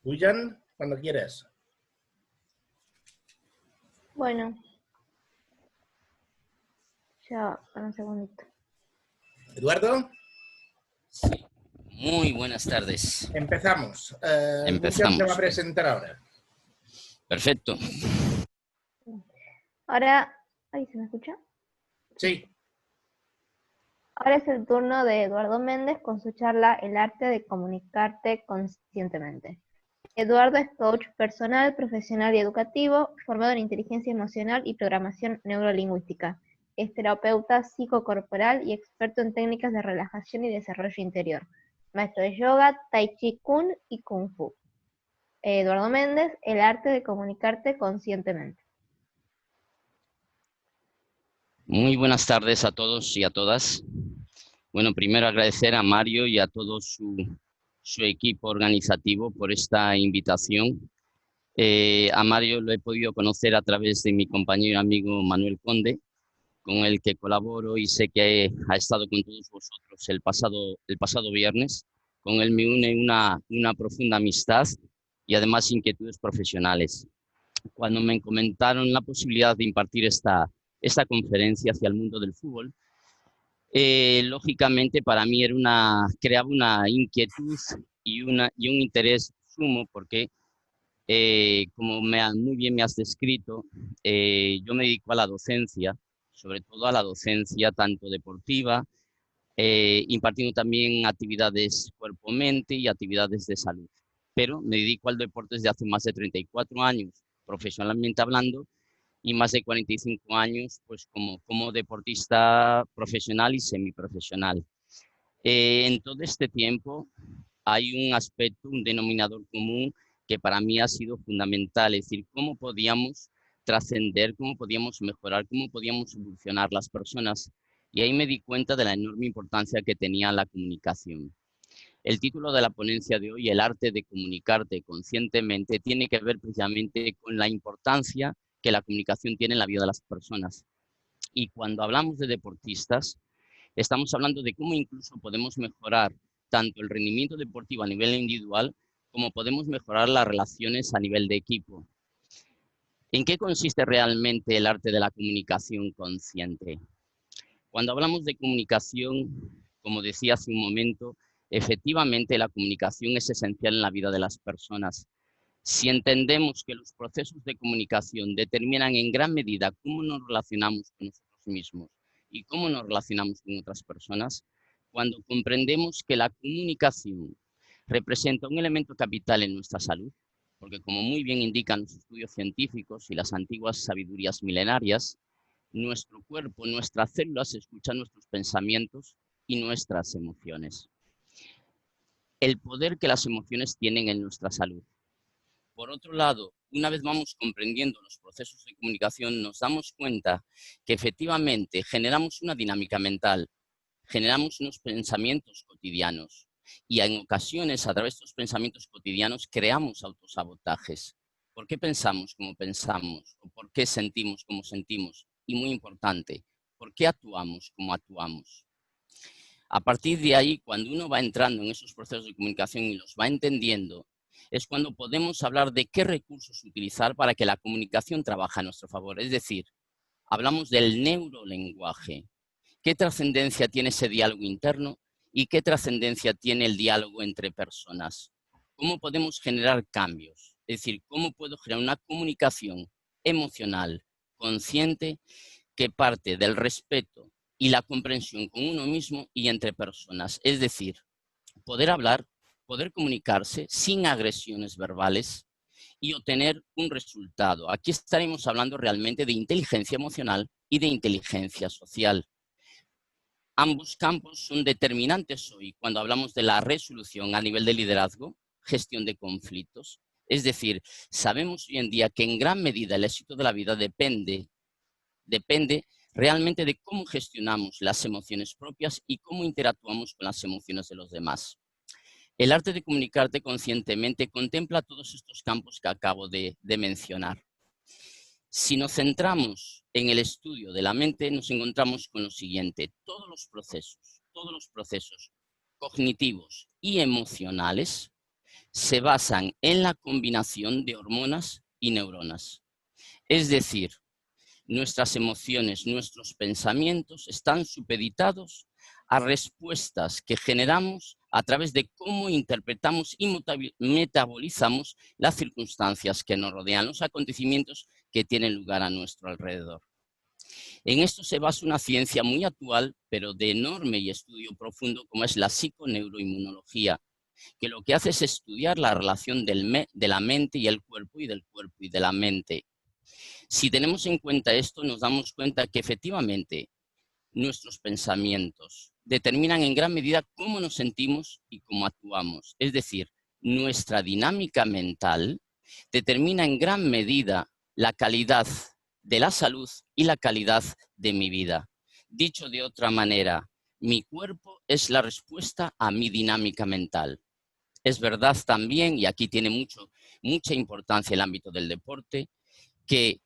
Suyan, cuando quieras. Bueno, ya, para un segundito. Eduardo, Sí. Muy buenas tardes. empezamos. Lucian se va a Empezamos. presentar ahora. Perfecto. Ahora, ¿ahí se me escucha? Sí. Ahora es el turno de Eduardo Méndez con su charla El arte de comunicarte conscientemente. Eduardo es coach personal, profesional y educativo, formado en inteligencia emocional y programación neurolingüística. Es terapeuta psicocorporal y experto en técnicas de relajación y desarrollo interior. Maestro de yoga, tai chi kung y kung fu. Eduardo Méndez, el arte de comunicarte conscientemente. Muy buenas tardes a todos y a todas. Bueno, primero agradecer a Mario y a todo su equipo organizativo por esta invitación. A Mario lo he podido conocer a través de mi compañero y amigo Manuel Conde, con el que colaboro y sé que ha estado con todos vosotros el pasado viernes. Con él me une una profunda amistad y además inquietudes profesionales. Cuando me comentaron la posibilidad de impartir esta conferencia hacia el mundo del fútbol, lógicamente para mí creaba una inquietud y un interés sumo porque, como muy bien me has descrito, yo me dedico a la docencia, sobre todo a la docencia tanto deportiva, impartiendo también actividades cuerpo-mente y actividades de salud. Pero me dedico al deporte desde hace más de 34 años, profesionalmente hablando, y más de 45 años pues como deportista profesional y semiprofesional. En todo este tiempo hay un aspecto, un denominador común que para mí ha sido fundamental, es decir, cómo podíamos trascender, cómo podíamos mejorar, cómo podíamos evolucionar las personas. Y ahí me di cuenta de la enorme importancia que tenía la comunicación. El título de la ponencia de hoy, El arte de comunicarte conscientemente, tiene que ver precisamente con la importancia que la comunicación tiene en la vida de las personas. Y cuando hablamos de deportistas, estamos hablando de cómo incluso podemos mejorar tanto el rendimiento deportivo a nivel individual como podemos mejorar las relaciones a nivel de equipo. ¿En qué consiste realmente el arte de la comunicación consciente? Cuando hablamos de comunicación, como decía hace un momento, efectivamente la comunicación es esencial en la vida de las personas. Si entendemos que los procesos de comunicación determinan en gran medida cómo nos relacionamos con nosotros mismos y cómo nos relacionamos con otras personas, cuando comprendemos que la comunicación representa un elemento capital en nuestra salud, porque como muy bien indican los estudios científicos y las antiguas sabidurías milenarias, nuestro cuerpo, nuestras células escuchan nuestros pensamientos y nuestras emociones. El poder que las emociones tienen en nuestra salud. Por otro lado, una vez vamos comprendiendo los procesos de comunicación, nos damos cuenta que efectivamente generamos una dinámica mental, generamos unos pensamientos cotidianos y en ocasiones a través de estos pensamientos cotidianos creamos autosabotajes. ¿Por qué pensamos como pensamos? ¿O por qué sentimos como sentimos? Y muy importante, ¿por qué actuamos como actuamos? A partir de ahí, cuando uno va entrando en esos procesos de comunicación y los va entendiendo, es cuando podemos hablar de qué recursos utilizar para que la comunicación trabaje a nuestro favor. Es decir, hablamos del neurolenguaje. ¿Qué trascendencia tiene ese diálogo interno y qué trascendencia tiene el diálogo entre personas? ¿Cómo podemos generar cambios? Es decir, ¿cómo puedo generar una comunicación emocional, consciente, que parte del respeto y la comprensión con uno mismo y entre personas? Es decir, poder hablar, poder comunicarse sin agresiones verbales y obtener un resultado. Aquí estaremos hablando realmente de inteligencia emocional y de inteligencia social. Ambos campos son determinantes hoy cuando hablamos de la resolución a nivel de liderazgo, gestión de conflictos. Es decir, sabemos hoy en día que en gran medida el éxito de la vida depende realmente de cómo gestionamos las emociones propias y cómo interactuamos con las emociones de los demás. El arte de comunicarte conscientemente contempla todos estos campos que acabo de mencionar. Si nos centramos en el estudio de la mente, nos encontramos con lo siguiente: todos los procesos cognitivos y emocionales se basan en la combinación de hormonas y neuronas. Es decir, nuestras emociones, nuestros pensamientos están supeditados a respuestas que generamos a través de cómo interpretamos y metabolizamos las circunstancias que nos rodean, los acontecimientos que tienen lugar a nuestro alrededor. En esto se basa una ciencia muy actual, pero de enorme y estudio profundo, como es la psiconeuroinmunología, que lo que hace es estudiar la relación de la mente y el cuerpo, y del cuerpo y de la mente. Si tenemos en cuenta esto, nos damos cuenta que efectivamente nuestros pensamientos determinan en gran medida cómo nos sentimos y cómo actuamos. Es decir, nuestra dinámica mental determina en gran medida la calidad de la salud y la calidad de mi vida. Dicho de otra manera, mi cuerpo es la respuesta a mi dinámica mental. Es verdad también, y aquí tiene mucha importancia el ámbito del deporte, que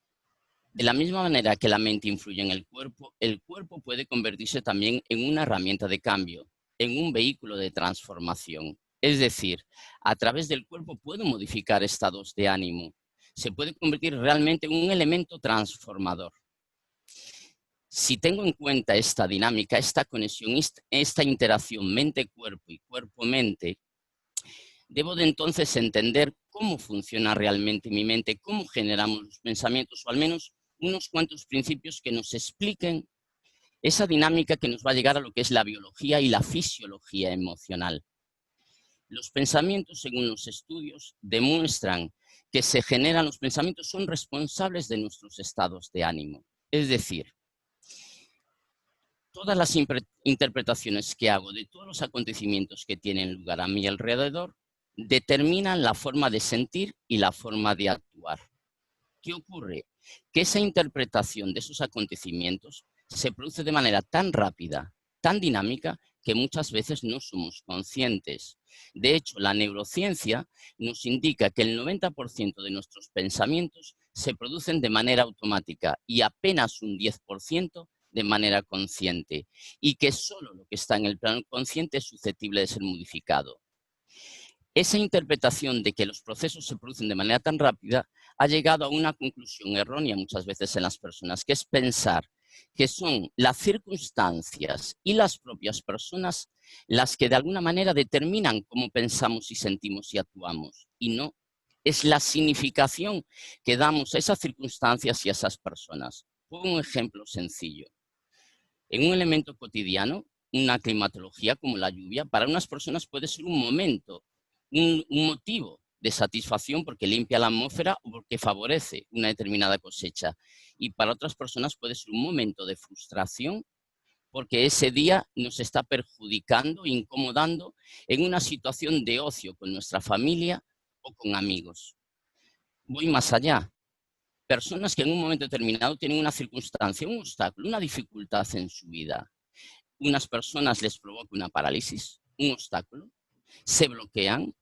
de la misma manera que la mente influye en el cuerpo puede convertirse también en una herramienta de cambio, en un vehículo de transformación. Es decir, a través del cuerpo puedo modificar estados de ánimo. Se puede convertir realmente en un elemento transformador. Si tengo en cuenta esta dinámica, esta conexión, esta interacción mente-cuerpo y cuerpo-mente, debo de entonces entender cómo funciona realmente mi mente, cómo generamos los pensamientos, o al menos unos cuantos principios que nos expliquen esa dinámica que nos va a llegar a lo que es la biología y la fisiología emocional. Los pensamientos, según los estudios, demuestran que los pensamientos son responsables de nuestros estados de ánimo. Es decir, todas las interpretaciones que hago de todos los acontecimientos que tienen lugar a mi alrededor determinan la forma de sentir y la forma de actuar. ¿Qué ocurre? Que esa interpretación de esos acontecimientos se produce de manera tan rápida, tan dinámica, que muchas veces no somos conscientes. De hecho, la neurociencia nos indica que el 90% de nuestros pensamientos se producen de manera automática y apenas un 10% de manera consciente, y que solo lo que está en el plano consciente es susceptible de ser modificado. Esa interpretación de que los procesos se producen de manera tan rápida ha llegado a una conclusión errónea muchas veces en las personas, que es pensar que son las circunstancias y las propias personas las que de alguna manera determinan cómo pensamos y sentimos y actuamos. Y no, es la significación que damos a esas circunstancias y a esas personas. Pongo un ejemplo sencillo. En un elemento cotidiano, una climatología como la lluvia, para unas personas puede ser un momento, un motivo de satisfacción porque limpia la atmósfera o porque favorece una determinada cosecha. Y para otras personas puede ser un momento de frustración porque ese día nos está perjudicando, incomodando en una situación de ocio con nuestra familia o con amigos. Voy más allá. Personas que en un momento determinado tienen una circunstancia, un obstáculo, una dificultad en su vida. Unas personas les provoca una parálisis, un obstáculo, se bloquean,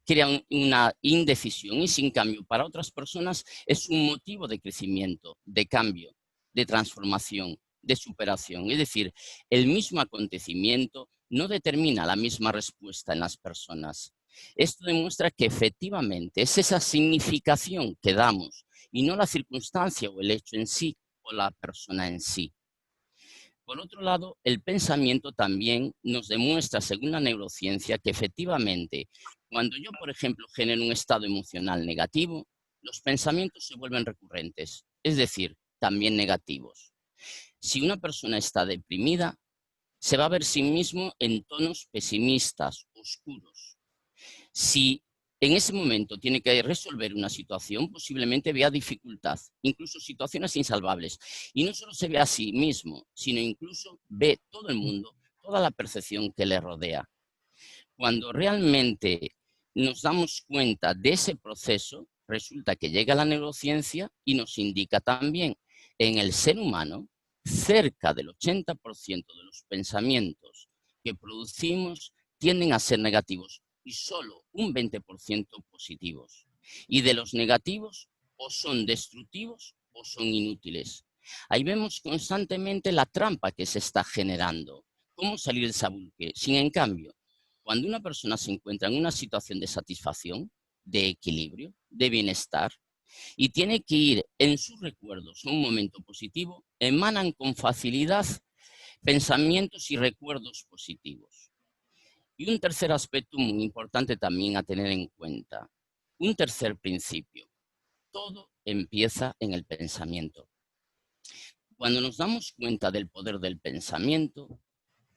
crean una indecisión, y sin cambio para otras personas es un motivo de crecimiento, de cambio, de transformación, de superación. Es decir, el mismo acontecimiento no determina la misma respuesta en las personas. Esto demuestra que efectivamente es esa significación que damos y no la circunstancia o el hecho en sí o la persona en sí. Por otro lado, el pensamiento también nos demuestra, según la neurociencia, que efectivamente, cuando yo, por ejemplo, genero un estado emocional negativo, los pensamientos se vuelven recurrentes, es decir, también negativos. Si una persona está deprimida, se va a ver sí mismo en tonos pesimistas, oscuros. Si en ese momento tiene que resolver una situación, posiblemente vea dificultad, incluso situaciones insalvables. Y no solo se ve a sí mismo, sino incluso ve todo el mundo, toda la percepción que le rodea. Cuando realmente nos damos cuenta de ese proceso, resulta que llega la neurociencia y nos indica también en el ser humano, cerca del 80% de los pensamientos que producimos tienden a ser negativos y solo un 20% positivos. Y de los negativos, o son destructivos o son inútiles. Ahí vemos constantemente la trampa que se está generando. ¿Cómo salir de esa bucle? Sin en cambio, cuando una persona se encuentra en una situación de satisfacción, de equilibrio, de bienestar, y tiene que ir en sus recuerdos a un momento positivo, emanan con facilidad pensamientos y recuerdos positivos. Y un tercer aspecto muy importante también a tener en cuenta, un tercer principio, todo empieza en el pensamiento. Cuando nos damos cuenta del poder del pensamiento,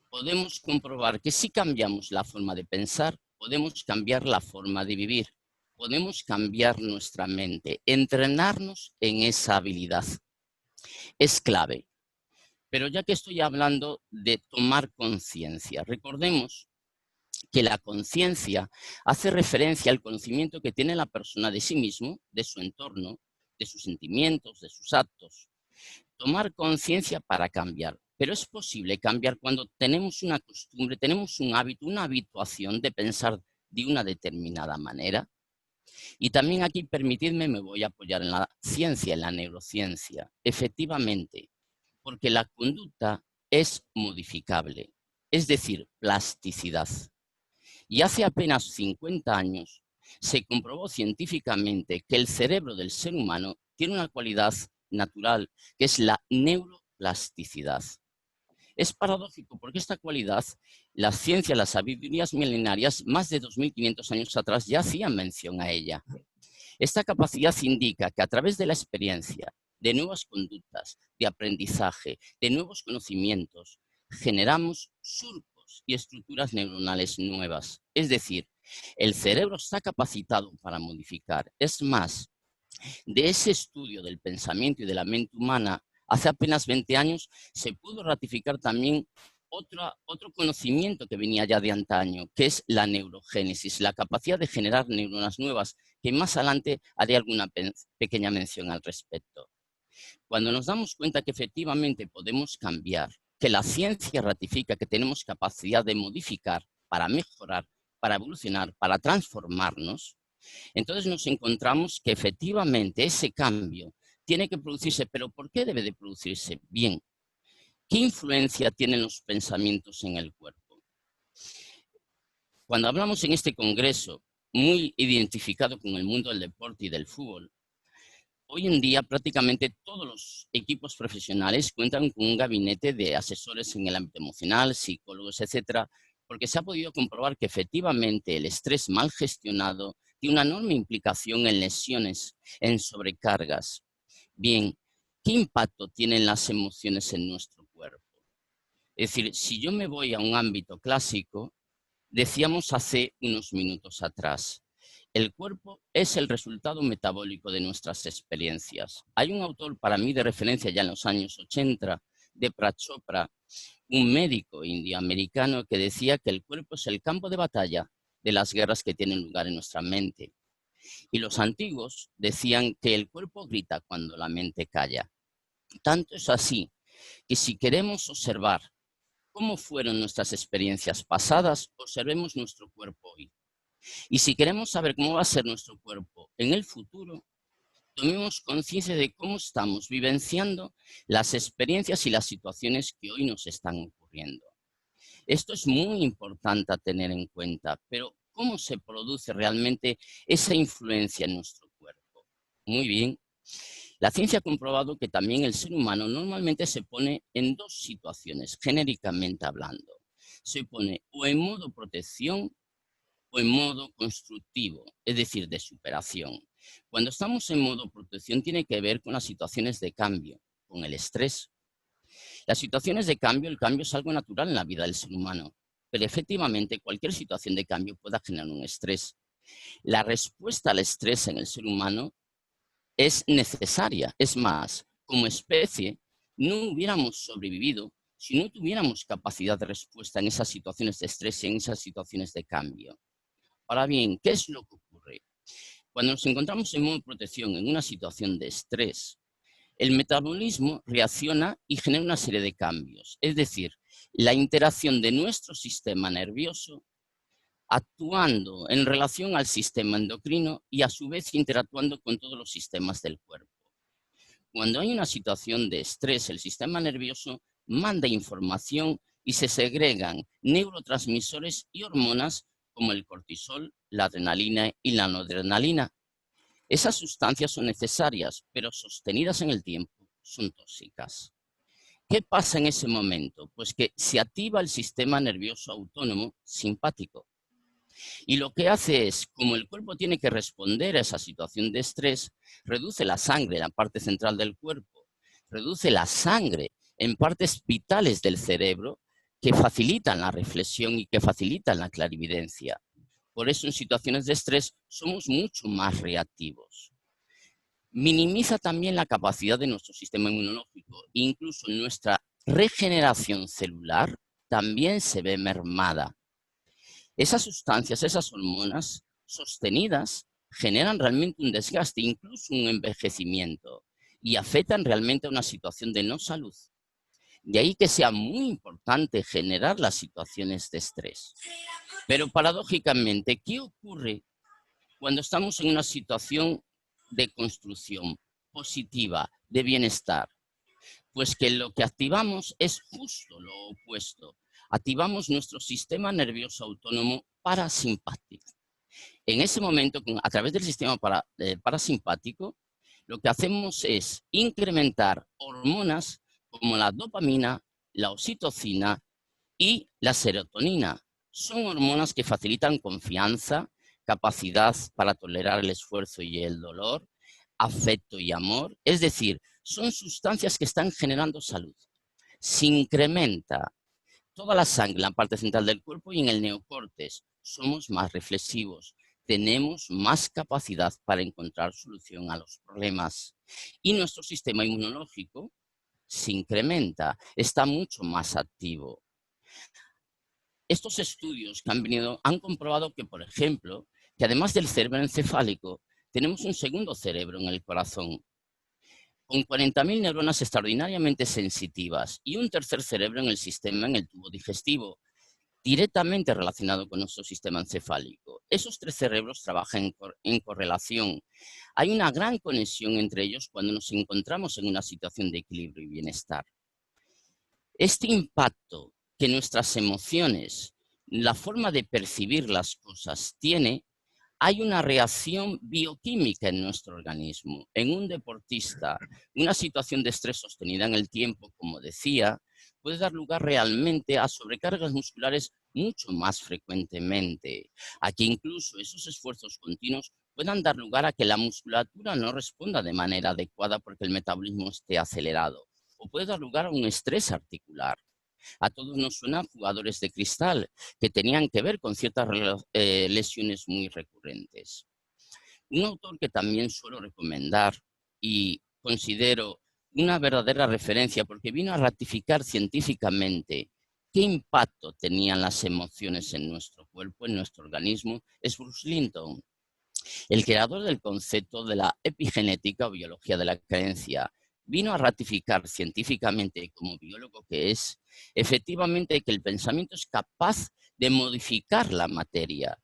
podemos comprobar que si cambiamos la forma de pensar, podemos cambiar la forma de vivir, podemos cambiar nuestra mente, entrenarnos en esa habilidad. Es clave. Pero ya que estoy hablando de tomar conciencia, recordemos que la conciencia hace referencia al conocimiento que tiene la persona de sí mismo, de su entorno, de sus sentimientos, de sus actos. Tomar conciencia para cambiar. Pero es posible cambiar cuando tenemos una costumbre, tenemos un hábito, una habituación de pensar de una determinada manera. Y también aquí, permitidme, me voy a apoyar en la ciencia, en la neurociencia. Efectivamente, porque la conducta es modificable, es decir, plasticidad. Y hace apenas 50 años se comprobó científicamente que el cerebro del ser humano tiene una cualidad natural, que es la neuroplasticidad. Es paradójico porque esta cualidad, la ciencia, las sabidurías milenarias, más de 2500 años atrás ya hacían mención a ella. Esta capacidad indica que a través de la experiencia, de nuevas conductas, de aprendizaje, de nuevos conocimientos, generamos surcos y estructuras neuronales nuevas. Es decir, el cerebro está capacitado para modificar. Es más, de ese estudio del pensamiento y de la mente humana, hace apenas 20 años, se pudo ratificar también otro conocimiento que venía ya de antaño, que es la neurogénesis, la capacidad de generar neuronas nuevas, que más adelante haré alguna pequeña mención al respecto. Cuando nos damos cuenta que efectivamente podemos cambiar, que la ciencia ratifica que tenemos capacidad de modificar para mejorar, para evolucionar, para transformarnos, entonces nos encontramos que efectivamente ese cambio tiene que producirse. ¿Pero por qué debe de producirse? Bien, ¿qué influencia tienen los pensamientos en el cuerpo? Cuando hablamos en este congreso, muy identificado con el mundo del deporte y del fútbol, hoy en día prácticamente todos los equipos profesionales cuentan con un gabinete de asesores en el ámbito emocional, psicólogos, etcétera, porque se ha podido comprobar que efectivamente el estrés mal gestionado tiene una enorme implicación en lesiones, en sobrecargas. Bien, ¿qué impacto tienen las emociones en nuestro cuerpo? Es decir, si yo me voy a un ámbito clásico, decíamos hace unos minutos atrás, el cuerpo es el resultado metabólico de nuestras experiencias. Hay un autor para mí de referencia ya en los años 80, Deepak Chopra, un médico indioamericano que decía que el cuerpo es el campo de batalla de las guerras que tienen lugar en nuestra mente. Y los antiguos decían que el cuerpo grita cuando la mente calla. Tanto es así que si queremos observar cómo fueron nuestras experiencias pasadas, observemos nuestro cuerpo hoy. Y si queremos saber cómo va a ser nuestro cuerpo en el futuro, tomemos conciencia de cómo estamos vivenciando las experiencias y las situaciones que hoy nos están ocurriendo. Esto es muy importante a tener en cuenta, pero ¿cómo se produce realmente esa influencia en nuestro cuerpo? Muy bien. La ciencia ha comprobado que también el ser humano normalmente se pone en dos situaciones, genéricamente hablando. Se pone o en modo protección o en modo constructivo, es decir, de superación. Cuando estamos en modo protección tiene que ver con las situaciones de cambio, con el estrés. Las situaciones de cambio, el cambio es algo natural en la vida del ser humano, pero efectivamente cualquier situación de cambio puede generar un estrés. La respuesta al estrés en el ser humano es necesaria. Es más, como especie, no hubiéramos sobrevivido si no tuviéramos capacidad de respuesta en esas situaciones de estrés y en esas situaciones de cambio. Ahora bien, ¿qué es lo que ocurre? Cuando nos encontramos en modo protección en una situación de estrés, el metabolismo reacciona y genera una serie de cambios. Es decir, la interacción de nuestro sistema nervioso actuando en relación al sistema endocrino y a su vez interactuando con todos los sistemas del cuerpo. Cuando hay una situación de estrés, el sistema nervioso manda información y se segregan neurotransmisores y hormonas como el cortisol, la adrenalina y la noradrenalina. Esas sustancias son necesarias, pero sostenidas en el tiempo son tóxicas. ¿Qué pasa en ese momento? Pues que se activa el sistema nervioso autónomo simpático. Y lo que hace es, como el cuerpo tiene que responder a esa situación de estrés, reduce la sangre en la parte central del cuerpo, reduce la sangre en partes vitales del cerebro que facilitan la reflexión y que facilitan la clarividencia. Por eso en situaciones de estrés somos mucho más reactivos. Minimiza también la capacidad de nuestro sistema inmunológico, incluso nuestra regeneración celular también se ve mermada. Esas sustancias, esas hormonas sostenidas generan realmente un desgaste, incluso un envejecimiento, y afectan realmente a una situación de no salud. De ahí que sea muy importante generar las situaciones de estrés. Pero paradójicamente, ¿qué ocurre cuando estamos en una situación de construcción positiva, de bienestar? Pues que lo que activamos es justo lo opuesto. Activamos nuestro sistema nervioso autónomo parasimpático. En ese momento, a través del sistema parasimpático, lo que hacemos es incrementar hormonas como la dopamina, la oxitocina y la serotonina. Son hormonas que facilitan confianza, capacidad para tolerar el esfuerzo y el dolor, afecto y amor. Es decir, son sustancias que están generando salud. Se incrementa toda la sangre en la parte central del cuerpo y en el neocórtex. Somos más reflexivos, tenemos más capacidad para encontrar solución a los problemas. Y nuestro sistema inmunológico se incrementa, está mucho más activo. Estos estudios que han comprobado que, por ejemplo, que además del cerebro encefálico, tenemos un segundo cerebro en el corazón, con 40.000 neuronas extraordinariamente sensitivas y un tercer cerebro en el tubo digestivo, directamente relacionado con nuestro sistema encefálico. Esos tres cerebros trabajan en correlación. Hay una gran conexión entre ellos cuando nos encontramos en una situación de equilibrio y bienestar. Este impacto que nuestras emociones, la forma de percibir las cosas tiene, hay una reacción bioquímica en nuestro organismo. En un deportista, una situación de estrés sostenida en el tiempo, como decía, puede dar lugar realmente a sobrecargas musculares mucho más frecuentemente. Aquí incluso esos esfuerzos continuos puedan dar lugar a que la musculatura no responda de manera adecuada porque el metabolismo esté acelerado. O puede dar lugar a un estrés articular. A todos nos suenan jugadores de cristal que tenían que ver con ciertas lesiones muy recurrentes. Un autor que también suelo recomendar y considero una verdadera referencia porque vino a ratificar científicamente qué impacto tenían las emociones en nuestro cuerpo, en nuestro organismo, es Bruce Lipton, el creador del concepto de la epigenética o biología de la creencia. Vino a ratificar científicamente, como biólogo que es, efectivamente que el pensamiento es capaz de modificar la materia,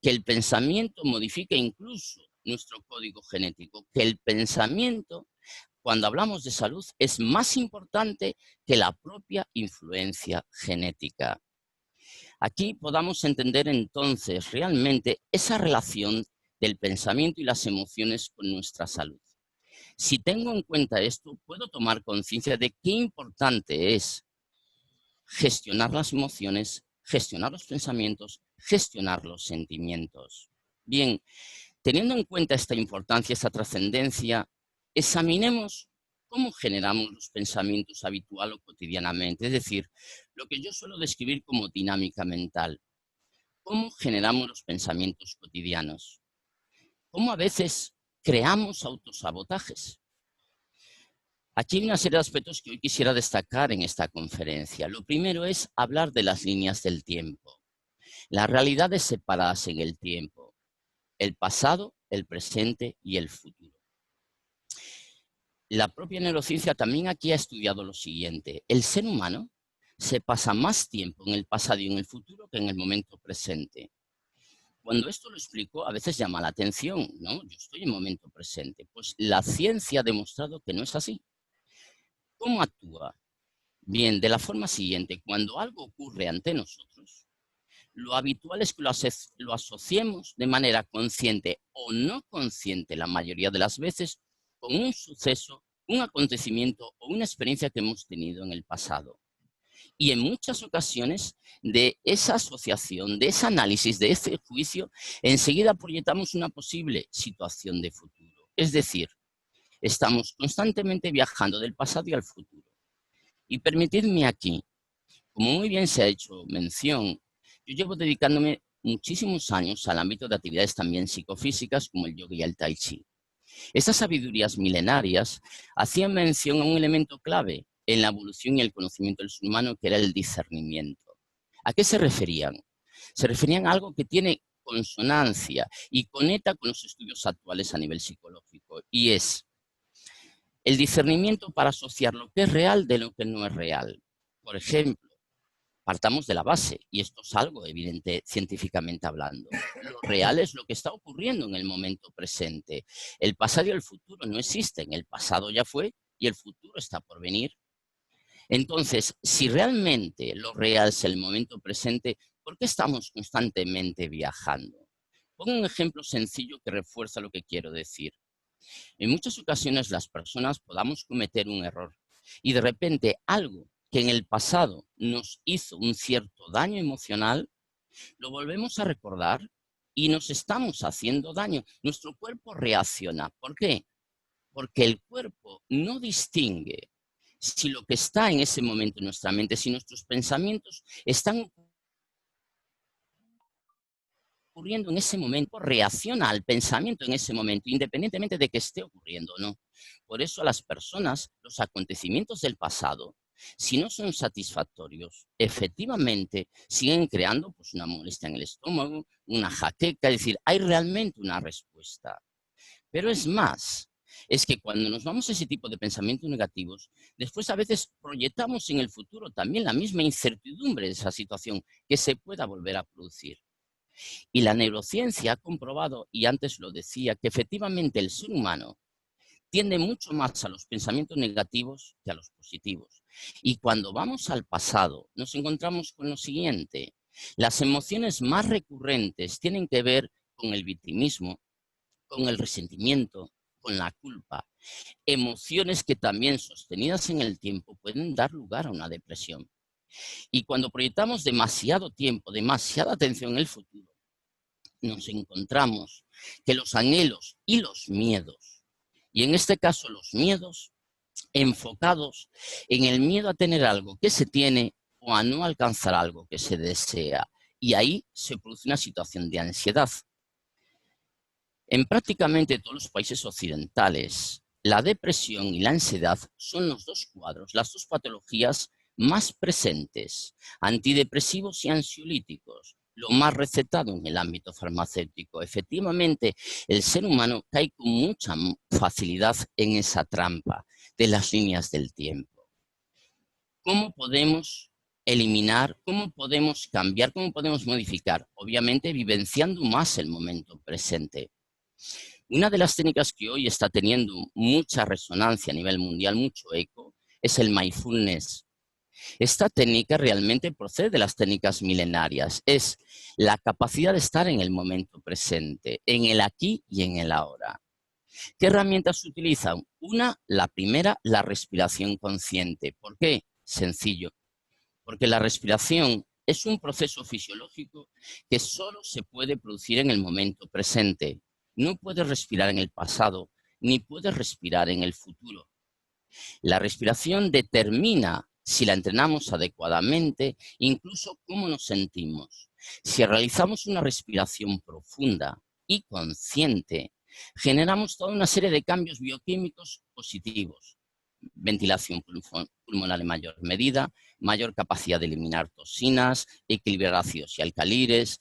que el pensamiento modifica incluso nuestro código genético, que el pensamiento, cuando hablamos de salud, es más importante que la propia influencia genética. Aquí podamos entender entonces realmente esa relación del pensamiento y las emociones con nuestra salud. Si tengo en cuenta esto, puedo tomar conciencia de qué importante es gestionar las emociones, gestionar los pensamientos, gestionar los sentimientos. Bien, teniendo en cuenta esta importancia, esta trascendencia, examinemos cómo generamos los pensamientos habitual o cotidianamente, es decir, lo que yo suelo describir como dinámica mental. ¿Cómo generamos los pensamientos cotidianos? ¿Cómo a veces creamos autosabotajes? Aquí hay una serie de aspectos que hoy quisiera destacar en esta conferencia. Lo primero es hablar de las líneas del tiempo. Las realidades separadas en el tiempo. El pasado, el presente y el futuro. La propia neurociencia también aquí ha estudiado lo siguiente. El ser humano se pasa más tiempo en el pasado y en el futuro que en el momento presente. Cuando esto lo explico, a veces llama la atención, ¿no? Yo estoy en momento presente. Pues la ciencia ha demostrado que no es así. ¿Cómo actúa? Bien, de la forma siguiente, cuando algo ocurre ante nosotros, lo habitual es que lo asociemos de manera consciente o no consciente la mayoría de las veces con un suceso, un acontecimiento o una experiencia que hemos tenido en el pasado. Y en muchas ocasiones de esa asociación, de ese análisis, de ese juicio, enseguida proyectamos una posible situación de futuro. Es decir, estamos constantemente viajando del pasado y al futuro. Y permitidme aquí, como muy bien se ha hecho mención, yo llevo dedicándome muchísimos años al ámbito de actividades también psicofísicas como el yoga y el tai chi. Estas sabidurías milenarias hacían mención a un elemento clave en la evolución y el conocimiento del ser humano, que era el discernimiento. ¿A qué se referían? Se referían a algo que tiene consonancia y conecta con los estudios actuales a nivel psicológico, y es el discernimiento para asociar lo que es real de lo que no es real. Por ejemplo, partamos de la base, y esto es algo evidente científicamente hablando. Lo real es lo que está ocurriendo en el momento presente. El pasado y el futuro no existen. El pasado ya fue y el futuro está por venir. Entonces, si realmente lo real es el momento presente, ¿por qué estamos constantemente viajando? Pongo un ejemplo sencillo que refuerza lo que quiero decir. En muchas ocasiones las personas podamos cometer un error y de repente algo que en el pasado nos hizo un cierto daño emocional, lo volvemos a recordar y nos estamos haciendo daño. Nuestro cuerpo reacciona. ¿Por qué? Porque el cuerpo no distingue si lo que está en ese momento en nuestra mente, si nuestros pensamientos están ocurriendo en ese momento, reacciona al pensamiento en ese momento, independientemente de que esté ocurriendo o no. Por eso a las personas, los acontecimientos del pasado, si no son satisfactorios, efectivamente siguen creando pues, una molestia en el estómago, una jaqueca, es decir, hay realmente una respuesta. Pero es más, es que cuando nos vamos a ese tipo de pensamientos negativos, después a veces proyectamos en el futuro también la misma incertidumbre de esa situación que se pueda volver a producir. Y la neurociencia ha comprobado, y antes lo decía, que efectivamente el ser humano tiende mucho más a los pensamientos negativos que a los positivos. Y cuando vamos al pasado, nos encontramos con lo siguiente. Las emociones más recurrentes tienen que ver con el victimismo, con el resentimiento, con la culpa. Emociones que también sostenidas en el tiempo pueden dar lugar a una depresión. Y cuando proyectamos demasiado tiempo, demasiada atención en el futuro, nos encontramos que los anhelos y los miedos, y en este caso los miedos enfocados en el miedo a tener algo que se tiene o a no alcanzar algo que se desea, y ahí se produce una situación de ansiedad. En prácticamente todos los países occidentales, la depresión y la ansiedad son los dos cuadros, las dos patologías más presentes, antidepresivos y ansiolíticos, lo más recetado en el ámbito farmacéutico. Efectivamente, el ser humano cae con mucha facilidad en esa trampa de las líneas del tiempo. ¿Cómo podemos eliminar, cómo podemos cambiar, cómo podemos modificar? Obviamente, vivenciando más el momento presente. Una de las técnicas que hoy está teniendo mucha resonancia a nivel mundial, mucho eco, es el mindfulness. Esta técnica realmente procede de las técnicas milenarias. Es la capacidad de estar en el momento presente, en el aquí y en el ahora. ¿Qué herramientas se utilizan? La primera, la respiración consciente. ¿Por qué? Sencillo. Porque la respiración es un proceso fisiológico que solo se puede producir en el momento presente. No puedes respirar en el pasado, ni puedes respirar en el futuro. La respiración determina, si la entrenamos adecuadamente, incluso cómo nos sentimos. Si realizamos una respiración profunda y consciente, generamos toda una serie de cambios bioquímicos positivos. Ventilación pulmonar en mayor medida, mayor capacidad de eliminar toxinas, equilibrar ácidos y alcaliles,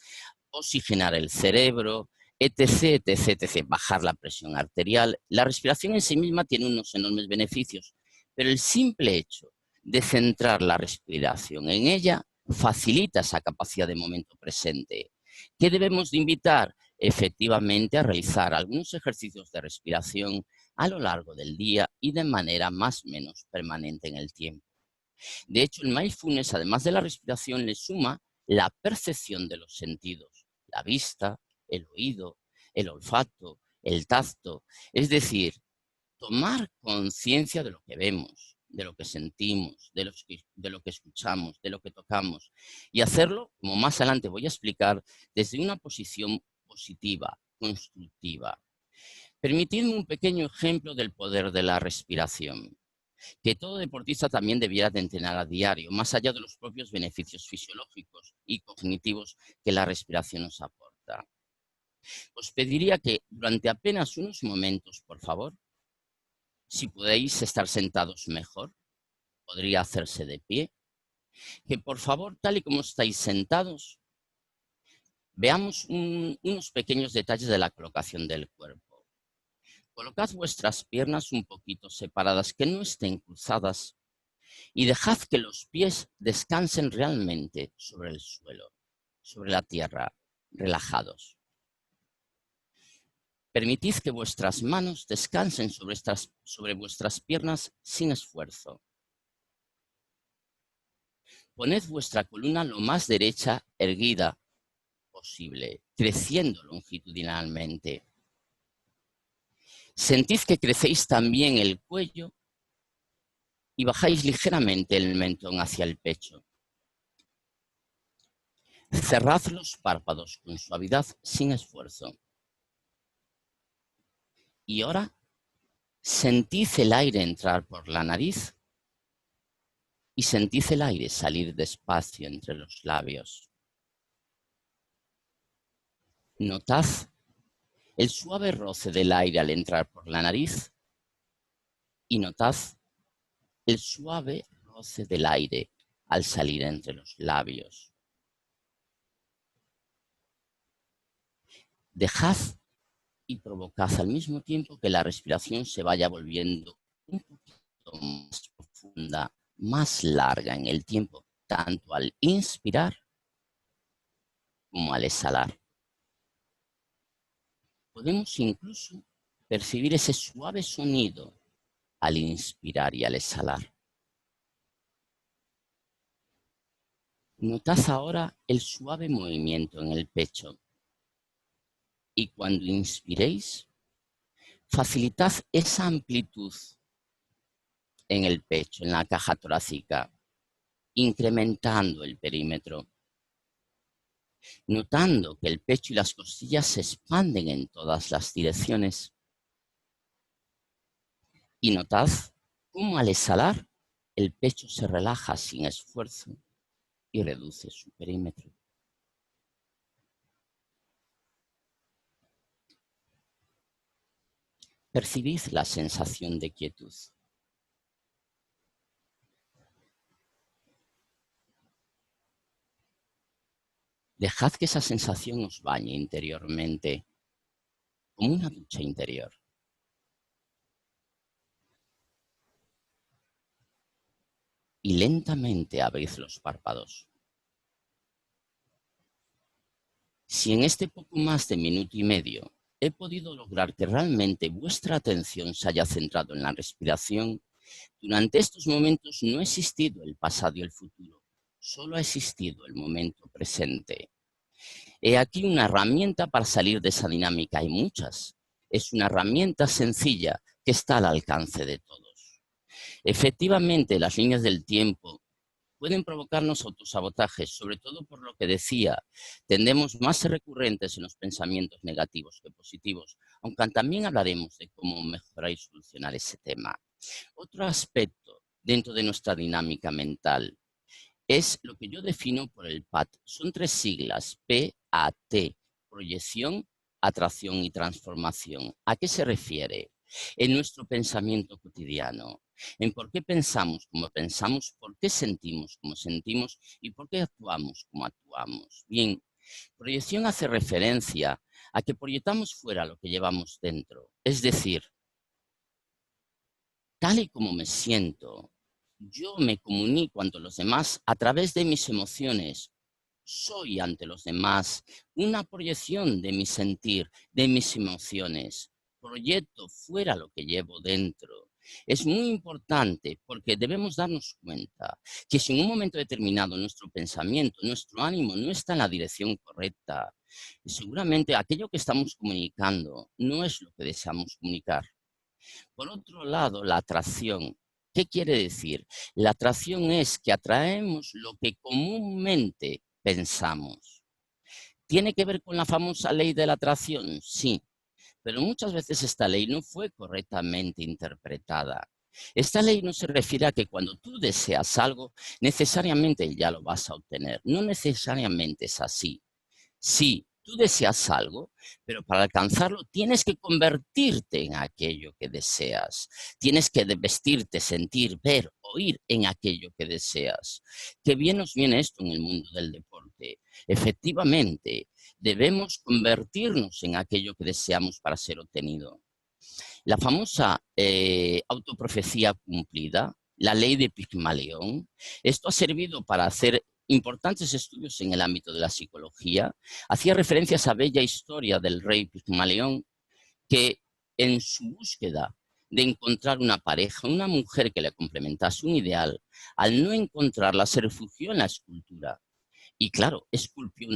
oxigenar el cerebro, etc, etc, etc. Bajar la presión arterial. La respiración en sí misma tiene unos enormes beneficios, pero el simple hecho de centrar la respiración en ella facilita esa capacidad de momento presente. ¿Qué debemos de invitar? Efectivamente a realizar algunos ejercicios de respiración a lo largo del día y de manera más o menos permanente en el tiempo. De hecho, el mindfulness, además de la respiración, le suma la percepción de los sentidos, la vista, el oído, el olfato, el tacto. Es decir, tomar conciencia de lo que vemos, de lo que sentimos, de lo que escuchamos, de lo que tocamos, y hacerlo, como más adelante voy a explicar, desde una posición positiva, constructiva. Permitidme un pequeño ejemplo del poder de la respiración, que todo deportista también debiera de entrenar a diario, más allá de los propios beneficios fisiológicos y cognitivos que la respiración nos aporta. Os pediría que durante apenas unos momentos, por favor, si podéis estar sentados mejor, podría hacerse de pie, que por favor, tal y como estáis sentados, veamos unos pequeños detalles de la colocación del cuerpo. Colocad vuestras piernas un poquito separadas, que no estén cruzadas, y dejad que los pies descansen realmente sobre el suelo, sobre la tierra, relajados. Permitid que vuestras manos descansen sobre vuestras piernas sin esfuerzo. Poned vuestra columna lo más derecha, erguida posible, creciendo longitudinalmente. Sentid que crecéis también el cuello y bajáis ligeramente el mentón hacia el pecho. Cerrad los párpados con suavidad, sin esfuerzo. Y ahora, sentid el aire entrar por la nariz y sentid el aire salir despacio entre los labios. Notad el suave roce del aire al entrar por la nariz y notad el suave roce del aire al salir entre los labios. Dejad y provocad al mismo tiempo que la respiración se vaya volviendo un poquito más profunda, más larga en el tiempo, tanto al inspirar como al exhalar. Podemos incluso percibir ese suave sonido al inspirar y al exhalar. Notad ahora el suave movimiento en el pecho. Y cuando inspiréis, facilitad esa amplitud en el pecho, en la caja torácica, incrementando el perímetro, notando que el pecho y las costillas se expanden en todas las direcciones. Y notad cómo al exhalar el pecho se relaja sin esfuerzo y reduce su perímetro. Percibid la sensación de quietud. Dejad que esa sensación os bañe interiormente, como una ducha interior. Y lentamente abrid los párpados. Si en este poco más de minuto y medio he podido lograr que realmente vuestra atención se haya centrado en la respiración, durante estos momentos no ha existido el pasado y el futuro, solo ha existido el momento presente. He aquí una herramienta para salir de esa dinámica, hay muchas. Es una herramienta sencilla que está al alcance de todos. Efectivamente, las líneas del tiempo pueden provocarnos autosabotajes, sobre todo por lo que decía, tendemos más a ser recurrentes en los pensamientos negativos que positivos, aunque también hablaremos de cómo mejorar y solucionar ese tema. Otro aspecto dentro de nuestra dinámica mental es lo que yo defino por el PAT. Son 3 siglas, P-A-T, proyección, atracción y transformación. ¿A qué se refiere? En nuestro pensamiento cotidiano, en por qué pensamos como pensamos, por qué sentimos como sentimos y por qué actuamos como actuamos. Bien, proyección hace referencia a que proyectamos fuera lo que llevamos dentro. Es decir, tal y como me siento, yo me comunico ante los demás a través de mis emociones. Soy ante los demás una proyección de mi sentir, de mis emociones. Proyecto fuera lo que llevo dentro. Es muy importante porque debemos darnos cuenta que si en un momento determinado nuestro pensamiento, nuestro ánimo no está en la dirección correcta, seguramente aquello que estamos comunicando no es lo que deseamos comunicar. Por otro lado, la atracción. ¿Qué quiere decir? La atracción es que atraemos lo que comúnmente pensamos. ¿Tiene que ver con la famosa ley de la atracción? Sí, pero muchas veces esta ley no fue correctamente interpretada. Esta ley no se refiere a que cuando tú deseas algo, necesariamente ya lo vas a obtener. No necesariamente es así. Sí, tú deseas algo, pero para alcanzarlo tienes que convertirte en aquello que deseas. Tienes que vestirte, sentir, ver, oír en aquello que deseas. Qué bien nos viene esto en el mundo del deporte. Efectivamente, debemos convertirnos en aquello que deseamos para ser obtenido. La famosa autoprofecía cumplida, la ley de Pigmalión, esto ha servido para hacer importantes estudios en el ámbito de la psicología. Hacía referencia a esa bella historia del rey Pigmalión, que en su búsqueda de encontrar una pareja, una mujer que le complementase un ideal, al no encontrarla se refugió en la escultura. Y claro, esculpió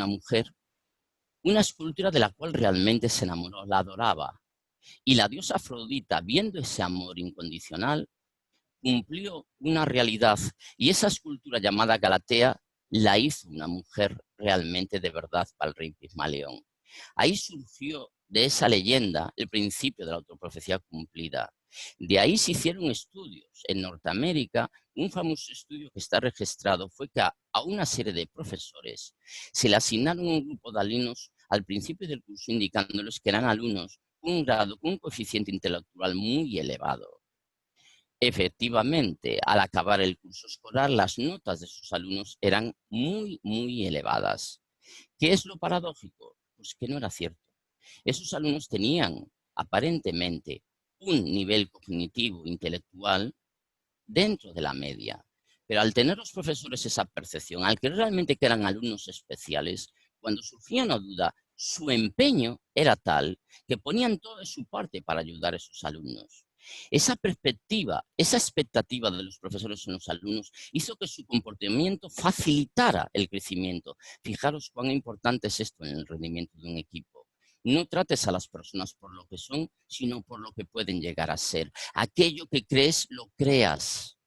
una escultura de la cual realmente se enamoró, la adoraba. Y la diosa Afrodita, viendo ese amor incondicional, cumplió una realidad. Y esa escultura llamada Galatea la hizo una mujer realmente de verdad para el rey Pigmalión. Ahí surgió de esa leyenda el principio de la autoprofecía cumplida. De ahí se hicieron estudios. En Norteamérica, un famoso estudio que está registrado fue que a una serie de profesores se le asignaron un grupo de alumnos al principio del curso indicándoles que eran alumnos con un grado, con un coeficiente intelectual muy elevado. Efectivamente, al acabar el curso escolar, las notas de sus alumnos eran muy, muy elevadas. ¿Qué es lo paradójico? Pues que no era cierto. Esos alumnos tenían, aparentemente, un nivel cognitivo, intelectual, dentro de la media. Pero al tener los profesores esa percepción, al que realmente que eran alumnos especiales, cuando surgía una duda, su empeño era tal que ponían todo de su parte para ayudar a esos alumnos. Esa perspectiva, esa expectativa de los profesores en los alumnos hizo que su comportamiento facilitara el crecimiento. Fijaros cuán importante es esto en el rendimiento de un equipo. No trates a las personas por lo que son, sino por lo que pueden llegar a ser. Aquello que crees, lo creas.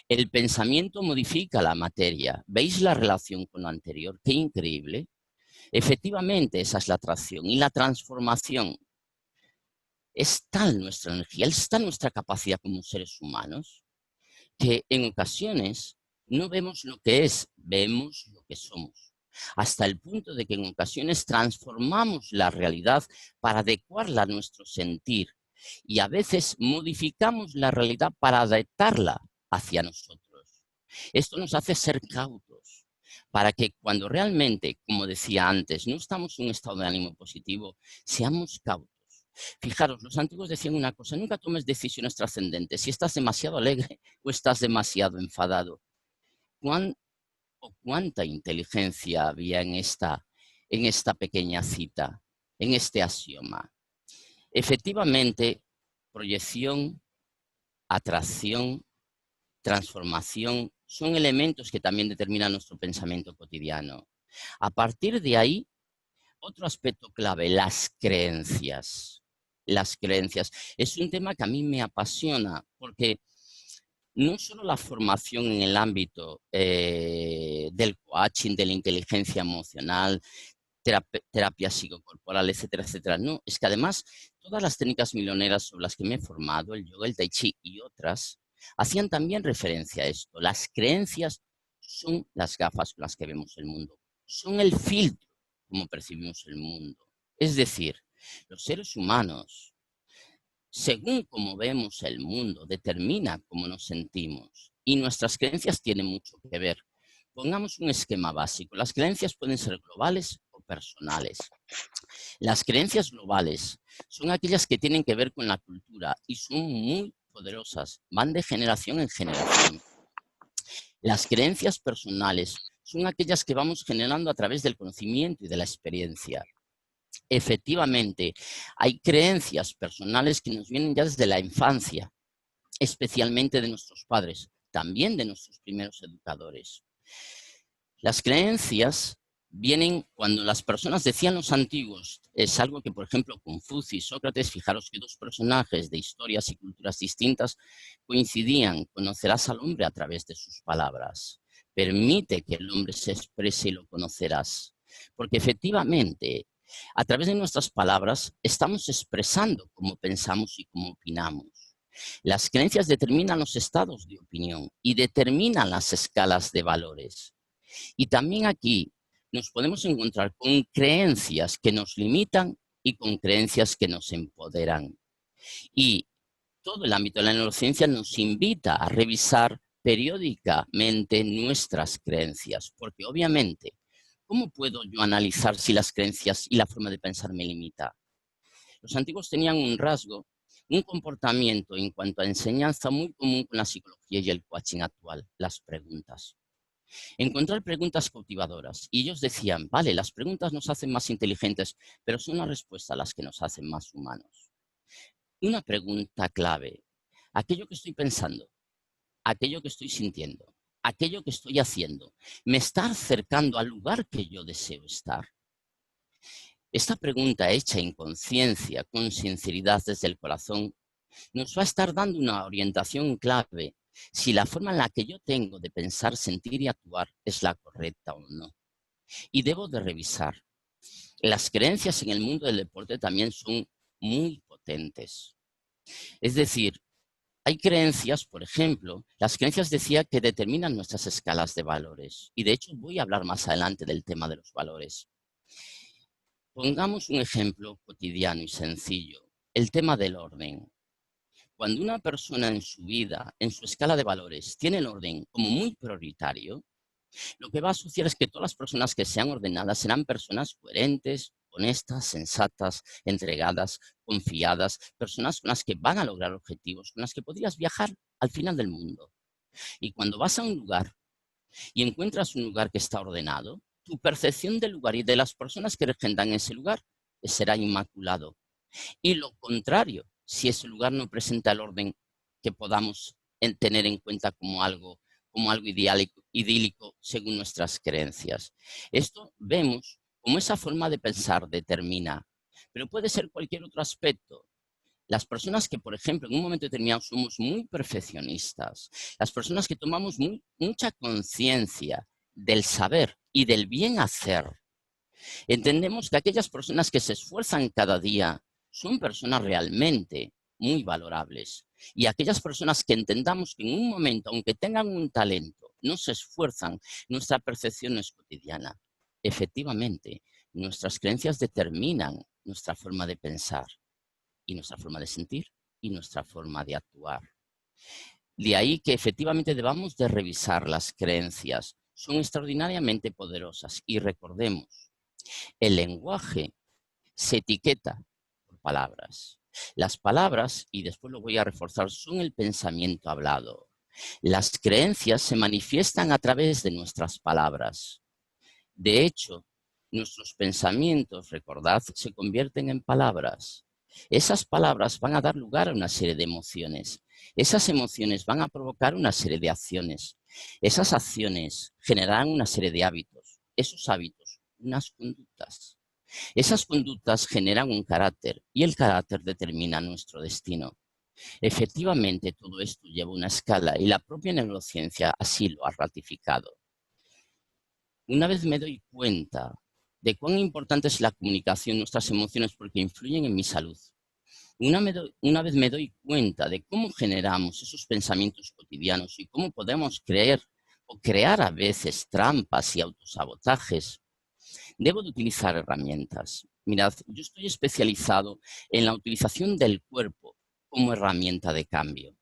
El pensamiento modifica la materia. ¿Veis la relación con lo anterior? ¡Qué increíble! Efectivamente, esa es la atracción y la transformación. Es tal nuestra energía, es tal nuestra capacidad como seres humanos, que en ocasiones no vemos lo que es, vemos lo que somos. Hasta el punto de que en ocasiones transformamos la realidad para adecuarla a nuestro sentir y a veces modificamos la realidad para adaptarla hacia nosotros. Esto nos hace ser cautos para que cuando realmente, como decía antes, no estamos en un estado de ánimo positivo, seamos cautos. Fijaros, los antiguos decían una cosa: nunca tomes decisiones trascendentes si estás demasiado alegre o estás demasiado enfadado. ¿Cuánta inteligencia había en esta pequeña cita, en este axioma? Efectivamente, proyección, atracción, transformación son elementos que también determinan nuestro pensamiento cotidiano. A partir de ahí, otro aspecto clave, las creencias. Las creencias. Es un tema que a mí me apasiona porque no solo la formación en el ámbito del coaching, de la inteligencia emocional, terapia psicocorporal, etcétera, etcétera. No, es que además todas las técnicas milenares sobre las que me he formado, el yoga, el tai chi y otras, hacían también referencia a esto. Las creencias son las gafas con las que vemos el mundo, son el filtro como percibimos el mundo. Es decir, los seres humanos, según cómo vemos el mundo, determina cómo nos sentimos y nuestras creencias tienen mucho que ver. Pongamos un esquema básico. Las creencias pueden ser globales o personales. Las creencias globales son aquellas que tienen que ver con la cultura y son muy poderosas, van de generación en generación. Las creencias personales son aquellas que vamos generando a través del conocimiento y de la experiencia. Efectivamente, hay creencias personales que nos vienen ya desde la infancia. especialmente de nuestros padres, también de nuestros primeros educadores. Las creencias vienen cuando las personas, decían los antiguos, es algo que, por ejemplo, Confucio y Sócrates, fijaros que dos personajes de historias y culturas distintas coincidían: conocerás al hombre a través de sus palabras. Permite que el hombre se exprese y lo conocerás. Porque efectivamente, a través de nuestras palabras, estamos expresando cómo pensamos y cómo opinamos. Las creencias determinan los estados de opinión y determinan las escalas de valores. Y también aquí nos podemos encontrar con creencias que nos limitan y con creencias que nos empoderan. Y todo el ámbito de la neurociencia nos invita a revisar periódicamente nuestras creencias, porque obviamente, ¿cómo puedo yo analizar si las creencias y la forma de pensar me limita? Los antiguos tenían un rasgo, un comportamiento en cuanto a enseñanza muy común con la psicología y el coaching actual: las preguntas. Encontrar preguntas cautivadoras. Y ellos decían, vale, las preguntas nos hacen más inteligentes, pero son las respuestas las que nos hacen más humanos. Una pregunta clave: aquello que estoy pensando, aquello que estoy sintiendo, aquello que estoy haciendo, ¿me está acercando al lugar que yo deseo estar? Esta pregunta hecha en conciencia, con sinceridad desde el corazón, nos va a estar dando una orientación clave si la forma en la que yo tengo de pensar, sentir y actuar es la correcta o no. Y debo de revisar. Las creencias en el mundo del deporte también son muy potentes. Es decir, hay creencias, por ejemplo, las creencias decía que determinan nuestras escalas de valores. Y de hecho voy a hablar más adelante del tema de los valores. Pongamos un ejemplo cotidiano y sencillo: el tema del orden. Cuando una persona en su vida, en su escala de valores, tiene el orden como muy prioritario, lo que va a asociar es que todas las personas que sean ordenadas serán personas coherentes, honestas, sensatas, entregadas, confiadas, personas con las que van a lograr objetivos, con las que podrías viajar al final del mundo. Y cuando vas a un lugar y encuentras un lugar que está ordenado, tu percepción del lugar y de las personas que regentan ese lugar será inmaculado. Y lo contrario, si ese lugar no presenta el orden que podamos tener en cuenta como algo idílico según nuestras creencias. Esto vemos como esa forma de pensar determina, pero puede ser cualquier otro aspecto. Las personas que, por ejemplo, en un momento determinado somos muy perfeccionistas, las personas que tomamos mucha conciencia del saber y del bien hacer, entendemos que aquellas personas que se esfuerzan cada día son personas realmente muy valorables. Y aquellas personas que entendamos que en un momento, aunque tengan un talento, no se esfuerzan, nuestra percepción no es cotidiana. Efectivamente, nuestras creencias determinan nuestra forma de pensar y nuestra forma de sentir y nuestra forma de actuar. De ahí que efectivamente debamos de revisar las creencias. Son extraordinariamente poderosas y recordemos, el lenguaje se etiqueta por palabras. Las palabras, y después lo voy a reforzar, son el pensamiento hablado. Las creencias se manifiestan a través de nuestras palabras. De hecho, nuestros pensamientos, recordad, se convierten en palabras. Esas palabras van a dar lugar a una serie de emociones. Esas emociones van a provocar una serie de acciones. Esas acciones generarán una serie de hábitos. Esos hábitos, unas conductas. Esas conductas generan un carácter y el carácter determina nuestro destino. Efectivamente, todo esto lleva una escala y la propia neurociencia así lo ha ratificado. Una vez me doy cuenta de cuán importante es la comunicación, nuestras emociones, porque influyen en mi salud. Una vez me doy cuenta de cómo generamos esos pensamientos cotidianos y cómo podemos crear a veces trampas y autosabotajes, debo de utilizar herramientas. Mirad, yo estoy especializado en la utilización del cuerpo como herramienta de cambio.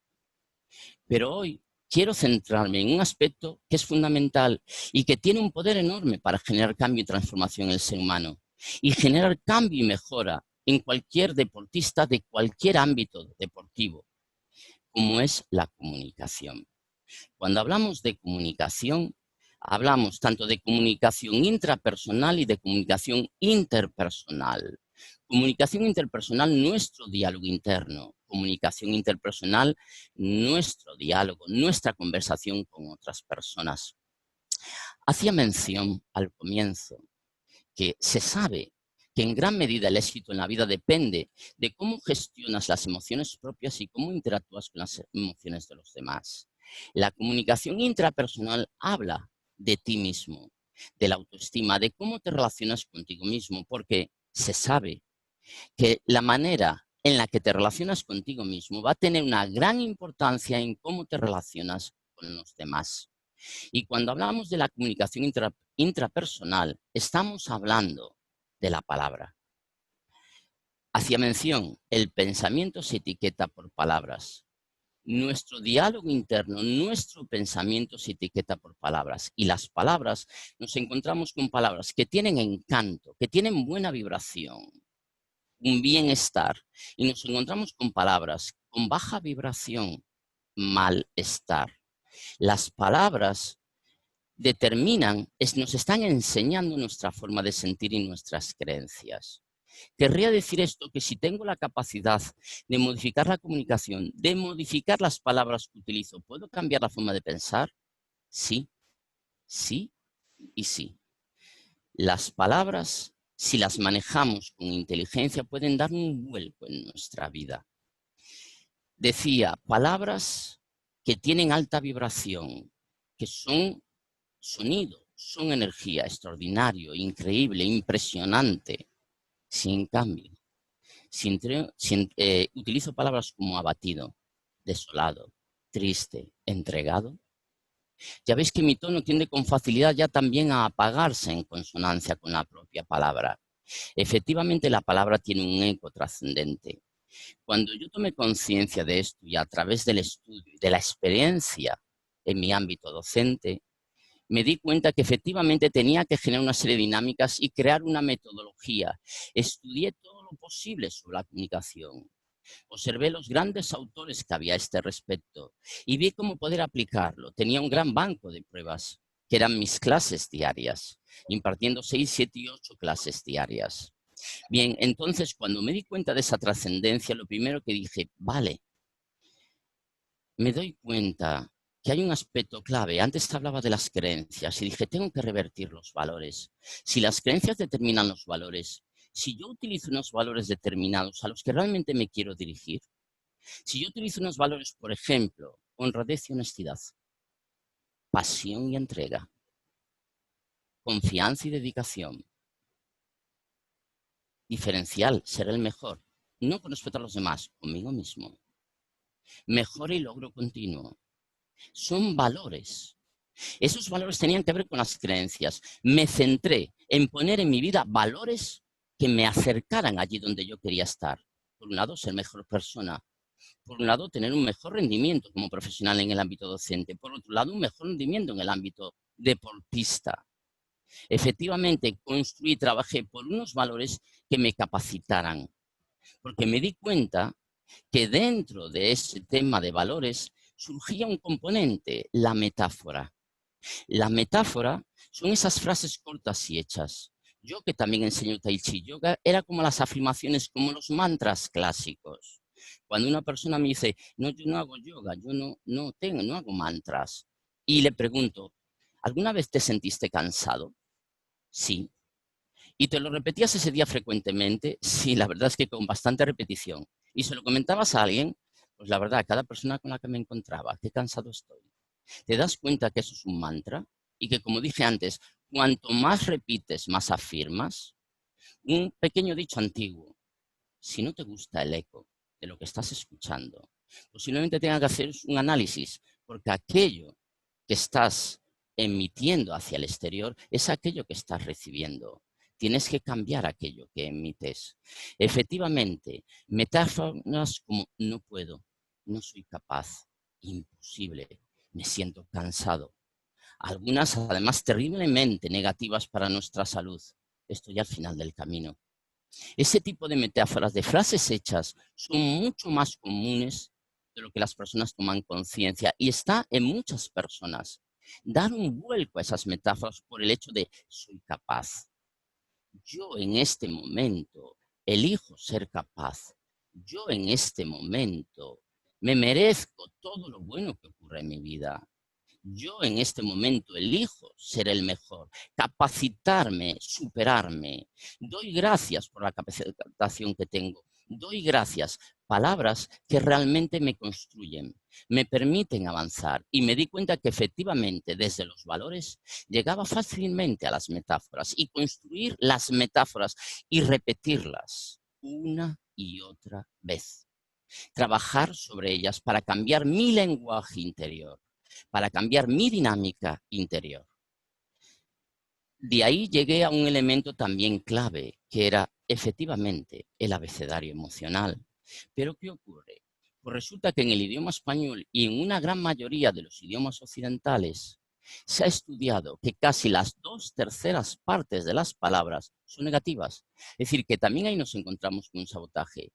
Pero hoy quiero centrarme en un aspecto que es fundamental y que tiene un poder enorme para generar cambio y transformación en el ser humano y generar cambio y mejora en cualquier deportista de cualquier ámbito deportivo, como es la comunicación. Cuando hablamos de comunicación, hablamos tanto de comunicación intrapersonal y de comunicación interpersonal. Comunicación interpersonal, nuestro diálogo interno comunicación interpersonal, nuestro diálogo, nuestra conversación con otras personas. Hacía mención al comienzo que se sabe que en gran medida el éxito en la vida depende de cómo gestionas las emociones propias y cómo interactúas con las emociones de los demás. La comunicación intrapersonal habla de ti mismo, de la autoestima, de cómo te relacionas contigo mismo, porque se sabe que la manera en la que te relacionas contigo mismo va a tener una gran importancia en cómo te relacionas con los demás. Y cuando hablamos de la comunicación intrapersonal, estamos hablando de la palabra. Hacía mención, el pensamiento se etiqueta por palabras. Nuestro diálogo interno, nuestro pensamiento se etiqueta por palabras. Y las palabras, nos encontramos con palabras que tienen encanto, que tienen buena vibración, un bienestar. Y nos encontramos con palabras con baja vibración, malestar. Las palabras nos están enseñando nuestra forma de sentir y nuestras creencias. Querría decir esto, que si tengo la capacidad de modificar la comunicación, de modificar las palabras que utilizo, ¿puedo cambiar la forma de pensar? Sí, sí y sí. Las palabras, si las manejamos con inteligencia, pueden dar un vuelco en nuestra vida. Decía, palabras que tienen alta vibración, que son sonido, son energía, extraordinario, increíble, impresionante. Sin cambio, utilizo palabras como abatido, desolado, triste, entregado. Ya veis que mi tono tiende con facilidad ya también a apagarse en consonancia con la propia palabra. Efectivamente, la palabra tiene un eco trascendente. Cuando yo tomé conciencia de esto y a través del estudio y de la experiencia en mi ámbito docente, me di cuenta que efectivamente tenía que generar una serie de dinámicas y crear una metodología. Estudié todo lo posible sobre la comunicación. Observé los grandes autores que había a este respecto y vi cómo poder aplicarlo. Tenía un gran banco de pruebas, que eran mis clases diarias, impartiendo 6, 7 y 8 clases diarias. Bien, entonces cuando me di cuenta de esa trascendencia, lo primero que dije, vale, me doy cuenta que hay un aspecto clave. Antes te hablaba de las creencias y dije, tengo que revertir los valores. Si las creencias determinan los valores, si yo utilizo unos valores determinados a los que realmente me quiero dirigir, si yo utilizo unos valores, por ejemplo, honradez y honestidad, pasión y entrega, confianza y dedicación, diferencial, ser el mejor, no con respecto a los demás, conmigo mismo, mejora y logro continuo, son valores. Esos valores tenían que ver con las creencias. Me centré en poner en mi vida valores que me acercaran allí donde yo quería estar. Por un lado, ser mejor persona. Por un lado, tener un mejor rendimiento como profesional en el ámbito docente. Por otro lado, un mejor rendimiento en el ámbito deportista. Efectivamente, construí y trabajé por unos valores que me capacitaran. Porque me di cuenta que dentro de ese tema de valores surgía un componente, la metáfora. La metáfora son esas frases cortas y hechas. Yo, que también enseño Tai Chi Yoga, era como las afirmaciones, como los mantras clásicos. Cuando una persona me dice, no, yo no hago yoga, yo no hago mantras. Y le pregunto, ¿alguna vez te sentiste cansado? Sí. ¿Y te lo repetías ese día frecuentemente? Sí, la verdad es que con bastante repetición. ¿Y se lo comentabas a alguien? Pues la verdad, cada persona con la que me encontraba, qué cansado estoy. ¿Te das cuenta que eso es un mantra? Y que, como dije antes, cuanto más repites, más afirmas. Un pequeño dicho antiguo, si no te gusta el eco de lo que estás escuchando, posiblemente tengas que hacer un análisis, porque aquello que estás emitiendo hacia el exterior es aquello que estás recibiendo. Tienes que cambiar aquello que emites. Efectivamente, metáforas como no puedo, no soy capaz, imposible, me siento cansado. Algunas, además, terriblemente negativas para nuestra salud. Estoy al final del camino. Ese tipo de metáforas, de frases hechas, son mucho más comunes de lo que las personas toman conciencia y está en muchas personas. Dar un vuelco a esas metáforas por el hecho de soy capaz. Yo en este momento elijo ser capaz. Yo en este momento me merezco todo lo bueno que ocurre en mi vida. Yo en este momento elijo ser el mejor, capacitarme, superarme. Doy gracias por la capacitación que tengo. Doy gracias, palabras que realmente me construyen, me permiten avanzar. Y me di cuenta que efectivamente desde los valores llegaba fácilmente a las metáforas y construir las metáforas y repetirlas una y otra vez. Trabajar sobre ellas para cambiar mi lenguaje interior, para cambiar mi dinámica interior. De ahí llegué a un elemento también clave, que era efectivamente el abecedario emocional. Pero ¿qué ocurre? Pues resulta que en el idioma español y en una gran mayoría de los idiomas occidentales se ha estudiado que casi las 2/3 partes de las palabras son negativas. Es decir, que también ahí nos encontramos con un sabotaje.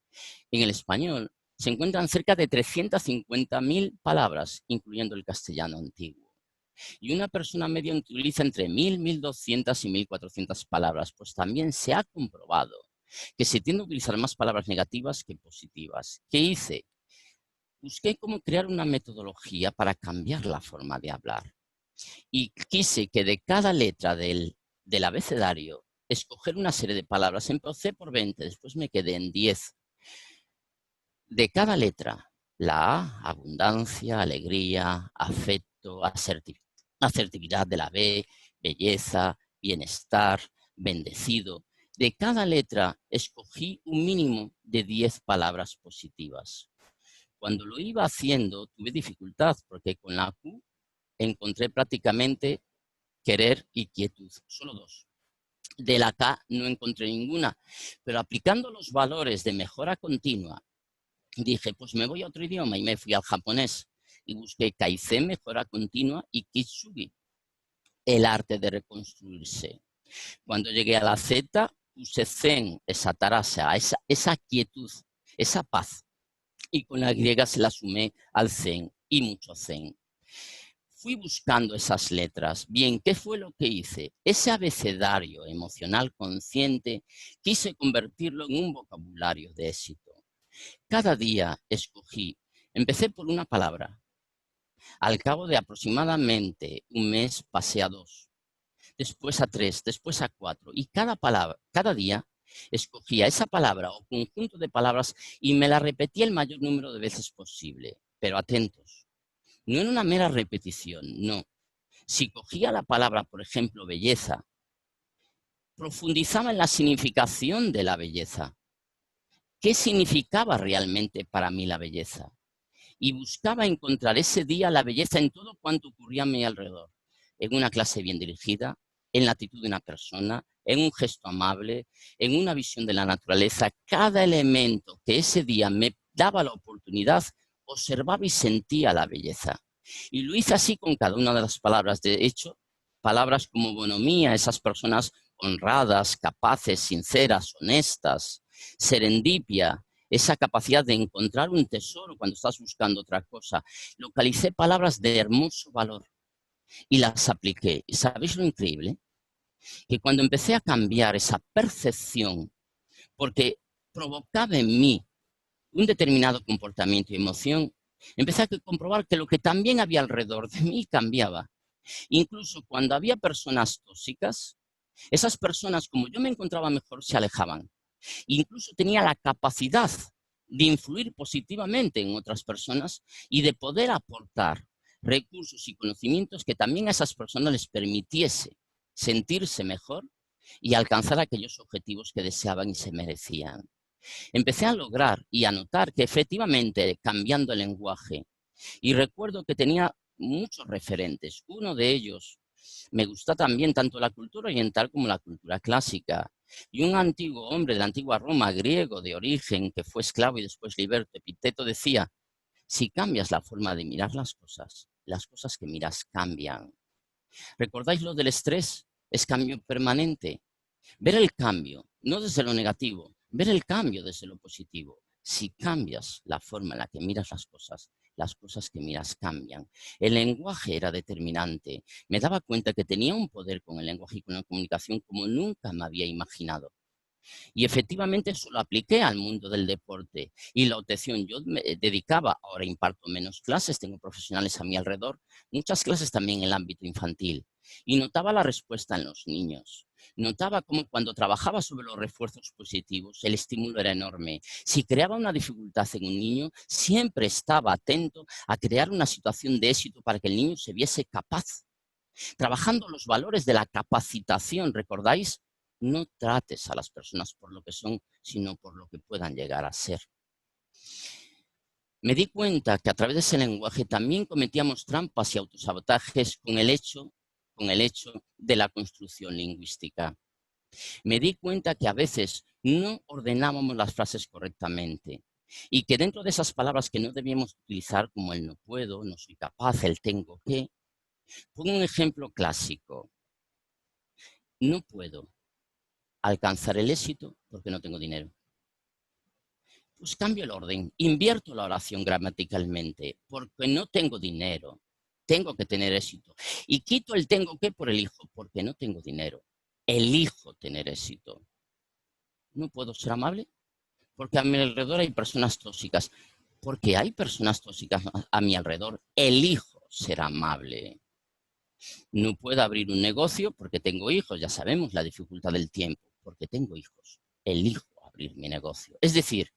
En el español se encuentran cerca de 350.000 palabras, incluyendo el castellano antiguo. Y una persona media utiliza entre 1.000, 1.200 y 1.400 palabras. Pues también se ha comprobado que se tiende a utilizar más palabras negativas que positivas. ¿Qué hice? Busqué cómo crear una metodología para cambiar la forma de hablar. Y quise que de cada letra del abecedario escoger una serie de palabras. Empecé por 20, después me quedé en 10. De cada letra, la A, abundancia, alegría, afecto, asertividad de la B, belleza, bienestar, bendecido. De cada letra escogí un mínimo de 10 palabras positivas. Cuando lo iba haciendo tuve dificultad porque con la Q encontré prácticamente querer y quietud, solo 2. De la K no encontré ninguna, pero aplicando los valores de mejora continua, dije, pues me voy a otro idioma y me fui al japonés y busqué Kaizen, mejora continua, y Kitsugi, el arte de reconstruirse. Cuando llegué a la Z, puse Zen, esa tarasa, esa quietud, esa paz. Y con la griega se la sumé al Zen y mucho Zen. Fui buscando esas letras. Bien, ¿qué fue lo que hice? Ese abecedario emocional consciente quise convertirlo en un vocabulario de éxito. Cada día escogí, empecé por una palabra. Al cabo de aproximadamente un mes pasé a 2, después a 3, después a 4. Y cada día escogía esa palabra o conjunto de palabras y me la repetía el mayor número de veces posible. Pero atentos, no en una mera repetición, no. Si cogía la palabra, por ejemplo, belleza, profundizaba en la significación de la belleza. ¿Qué significaba realmente para mí la belleza? Y buscaba encontrar ese día la belleza en todo cuanto ocurría a mi alrededor. En una clase bien dirigida, en la actitud de una persona, en un gesto amable, en una visión de la naturaleza. Cada elemento que ese día me daba la oportunidad, observaba y sentía la belleza. Y lo hice así con cada una de las palabras. De hecho, palabras como bonomía, esas personas honradas, capaces, sinceras, honestas, serendipia, esa capacidad de encontrar un tesoro cuando estás buscando otra cosa. Localicé palabras de hermoso valor y las apliqué. ¿Y sabéis lo increíble? Que cuando empecé a cambiar esa percepción, porque provocaba en mí un determinado comportamiento y emoción, empecé a comprobar que lo que también había alrededor de mí cambiaba. Incluso cuando había personas tóxicas, esas personas, como yo me encontraba mejor, se alejaban. Incluso tenía la capacidad de influir positivamente en otras personas y de poder aportar recursos y conocimientos que también a esas personas les permitiese sentirse mejor y alcanzar aquellos objetivos que deseaban y se merecían. Empecé a lograr y a notar que efectivamente cambiando el lenguaje, y recuerdo que tenía muchos referentes. Uno de ellos me gusta también tanto la cultura oriental como la cultura clásica. Y un antiguo hombre de la antigua Roma, griego de origen, que fue esclavo y después liberto, Epicteto, decía, si cambias la forma de mirar las cosas que miras cambian. ¿Recordáis lo del estrés? Es cambio permanente. Ver el cambio, no desde lo negativo, ver el cambio desde lo positivo. Si cambias la forma en la que miras las cosas que miras cambian. El lenguaje era determinante. Me daba cuenta que tenía un poder con el lenguaje y con la comunicación como nunca me había imaginado. Y efectivamente eso lo apliqué al mundo del deporte y la obtención. Yo me dedicaba, ahora imparto menos clases, tengo profesionales a mi alrededor, muchas clases también en el ámbito infantil. Y notaba la respuesta en los niños. Notaba cómo cuando trabajaba sobre los refuerzos positivos, el estímulo era enorme. Si creaba una dificultad en un niño, siempre estaba atento a crear una situación de éxito para que el niño se viese capaz. Trabajando los valores de la capacitación, ¿recordáis? No trates a las personas por lo que son, sino por lo que puedan llegar a ser. Me di cuenta que a través de ese lenguaje también cometíamos trampas y autosabotajes con el hecho de la construcción lingüística. Me di cuenta que a veces no ordenábamos las frases correctamente y que dentro de esas palabras que no debíamos utilizar, como el no puedo, no soy capaz, el tengo que. Pongo un ejemplo clásico. No puedo alcanzar el éxito porque no tengo dinero. Pues cambio el orden, invierto la oración gramaticalmente, porque no tengo dinero, tengo que tener éxito. Y quito el tengo que por elijo, porque no tengo dinero, elijo tener éxito. ¿No puedo ser amable? Porque a mi alrededor hay personas tóxicas. Porque hay personas tóxicas a mi alrededor, elijo ser amable. No puedo abrir un negocio porque tengo hijos, ya sabemos la dificultad del tiempo, porque tengo hijos, elijo abrir mi negocio. Es decir,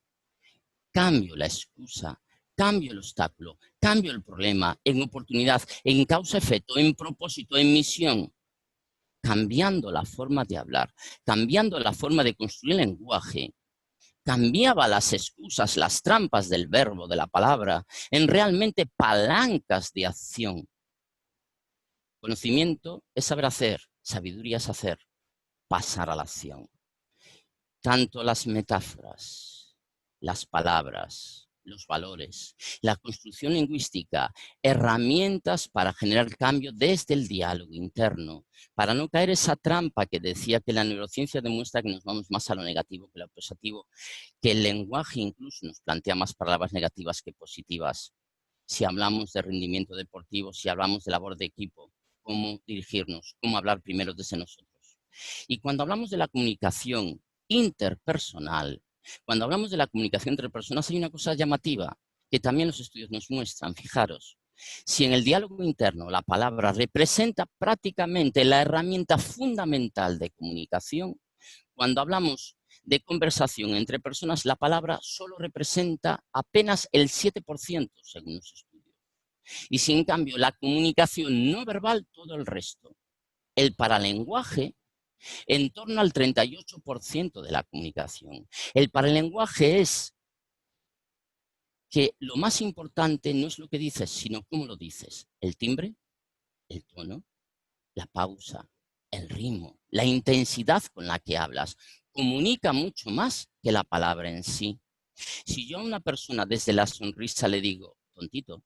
cambio la excusa, cambio el obstáculo, cambio el problema en oportunidad, en causa-efecto, en propósito, en misión, cambiando la forma de hablar, cambiando la forma de construir el lenguaje. Cambiaba las excusas, las trampas del verbo, de la palabra, en realmente palancas de acción. Conocimiento es saber hacer, sabiduría es hacer, pasar a la acción. Tanto las metáforas, las palabras, los valores, la construcción lingüística, herramientas para generar cambio desde el diálogo interno, para no caer esa trampa que decía que la neurociencia demuestra que nos vamos más a lo negativo que a lo positivo, que el lenguaje incluso nos plantea más palabras negativas que positivas. Si hablamos de rendimiento deportivo, si hablamos de labor de equipo, cómo dirigirnos, cómo hablar primero desde nosotros. Y cuando hablamos de la comunicación interpersonal, cuando hablamos de la comunicación entre personas, hay una cosa llamativa que también los estudios nos muestran. Fijaros, si en el diálogo interno la palabra representa prácticamente la herramienta fundamental de comunicación, cuando hablamos de conversación entre personas, la palabra solo representa apenas el 7% según los estudios. Y si en cambio la comunicación no verbal, todo el resto. El paralenguaje, en torno al 38% de la comunicación. El paralenguaje es que lo más importante no es lo que dices, sino cómo lo dices. El timbre, el tono, la pausa, el ritmo, la intensidad con la que hablas. Comunica mucho más que la palabra en sí. Si yo a una persona desde la sonrisa le digo, tontito,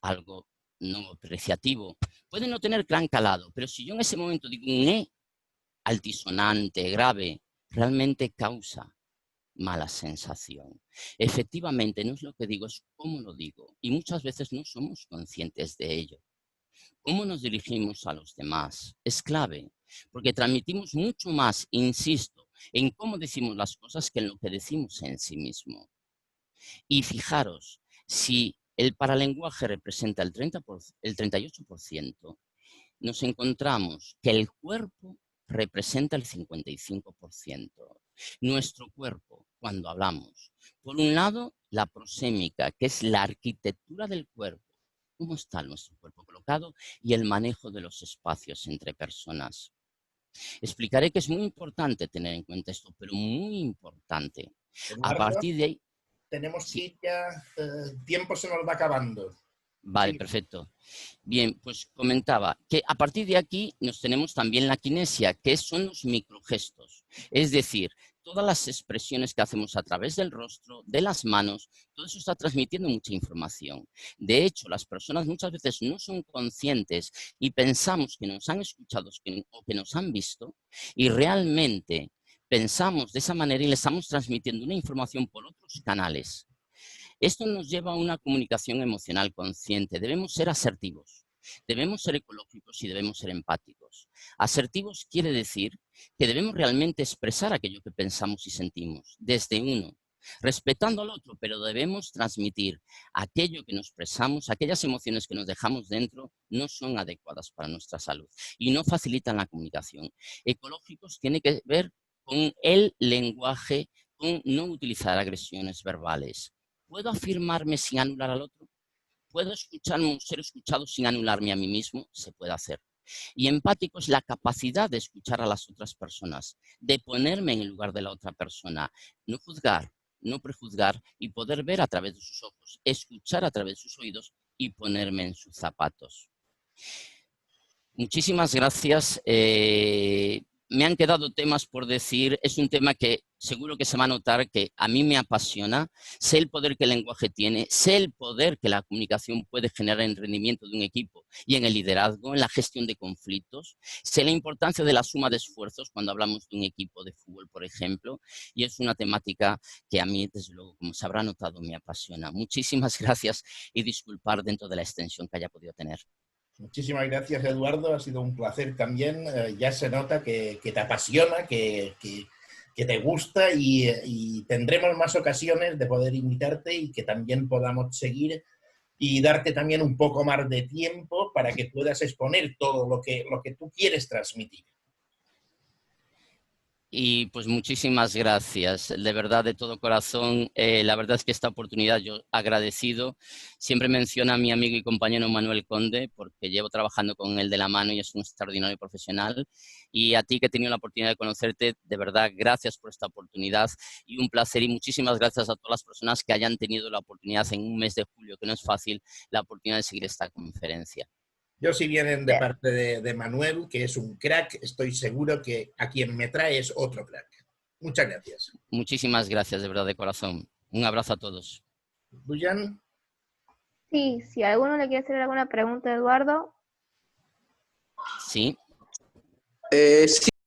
algo no apreciativo, puede no tener gran calado, pero si yo en ese momento digo un altisonante, grave, realmente causa mala sensación. Efectivamente, no es lo que digo, es cómo lo digo. Y muchas veces no somos conscientes de ello. Cómo nos dirigimos a los demás es clave, porque transmitimos mucho más, insisto, en cómo decimos las cosas que en lo que decimos en sí mismo. Y fijaros, si el paralenguaje representa el 38%, nos encontramos que el cuerpo representa el 55%. Nuestro cuerpo, cuando hablamos, por un lado, la prosémica, que es la arquitectura del cuerpo, cómo está nuestro cuerpo colocado y el manejo de los espacios entre personas. Explicaré que es muy importante tener en cuenta esto, pero muy importante. A partir de ahí... Tenemos que ir ya, tiempo se nos va acabando. Vale, Sí. perfecto. Bien, pues comentaba que a partir de aquí nos tenemos también la kinesia, que son los microgestos. Es decir, todas las expresiones que hacemos a través del rostro, de las manos, todo eso está transmitiendo mucha información. De hecho, las personas muchas veces no son conscientes y pensamos que nos han escuchado o que nos han visto y realmente pensamos de esa manera y le estamos transmitiendo una información por otros canales. Esto nos lleva a una comunicación emocional consciente. Debemos ser asertivos. Debemos ser ecológicos y debemos ser empáticos. Asertivos quiere decir que debemos realmente expresar aquello que pensamos y sentimos, desde uno, respetando al otro, pero debemos transmitir aquello que nos expresamos, aquellas emociones que nos dejamos dentro, no son adecuadas para nuestra salud y no facilitan la comunicación. Ecológicos tiene que ver con el lenguaje, con no utilizar agresiones verbales. ¿Puedo afirmarme sin anular al otro? ¿Puedo escucharme o ser escuchado sin anularme a mí mismo? Se puede hacer. Y empático es la capacidad de escuchar a las otras personas, de ponerme en el lugar de la otra persona, no juzgar, no prejuzgar y poder ver a través de sus ojos, escuchar a través de sus oídos y ponerme en sus zapatos. Muchísimas gracias. Me han quedado temas por decir. Es un tema que seguro que se va a notar que a mí me apasiona. Sé el poder que el lenguaje tiene, sé el poder que la comunicación puede generar en el rendimiento de un equipo y en el liderazgo, en la gestión de conflictos. Sé la importancia de la suma de esfuerzos cuando hablamos de un equipo de fútbol, por ejemplo, y es una temática que a mí, desde luego, como se habrá notado, me apasiona. Muchísimas gracias y disculpar dentro de la extensión que haya podido tener. Muchísimas gracias, Eduardo. Ha sido un placer también. Ya se nota que te apasiona, que te gusta y tendremos más ocasiones de poder invitarte y que también podamos seguir y darte también un poco más de tiempo para que puedas exponer todo lo que tú quieres transmitir. Y pues muchísimas gracias, de verdad, de todo corazón. La verdad es que esta oportunidad yo agradecido. Siempre menciono a mi amigo y compañero Manuel Conde, porque llevo trabajando con él de la mano y es un extraordinario profesional. Y a ti, que he tenido la oportunidad de conocerte, de verdad, gracias por esta oportunidad y un placer. Y muchísimas gracias a todas las personas que hayan tenido la oportunidad en un mes de julio, que no es fácil, la oportunidad de seguir esta conferencia. Yo, si vienen de parte de Manuel, que es un crack, estoy seguro que a quien me trae es otro crack. Muchas gracias. Muchísimas gracias, de verdad, de corazón. Un abrazo a todos. Duyan. Sí, si alguno le quiere hacer alguna pregunta a Eduardo. Sí. Sí.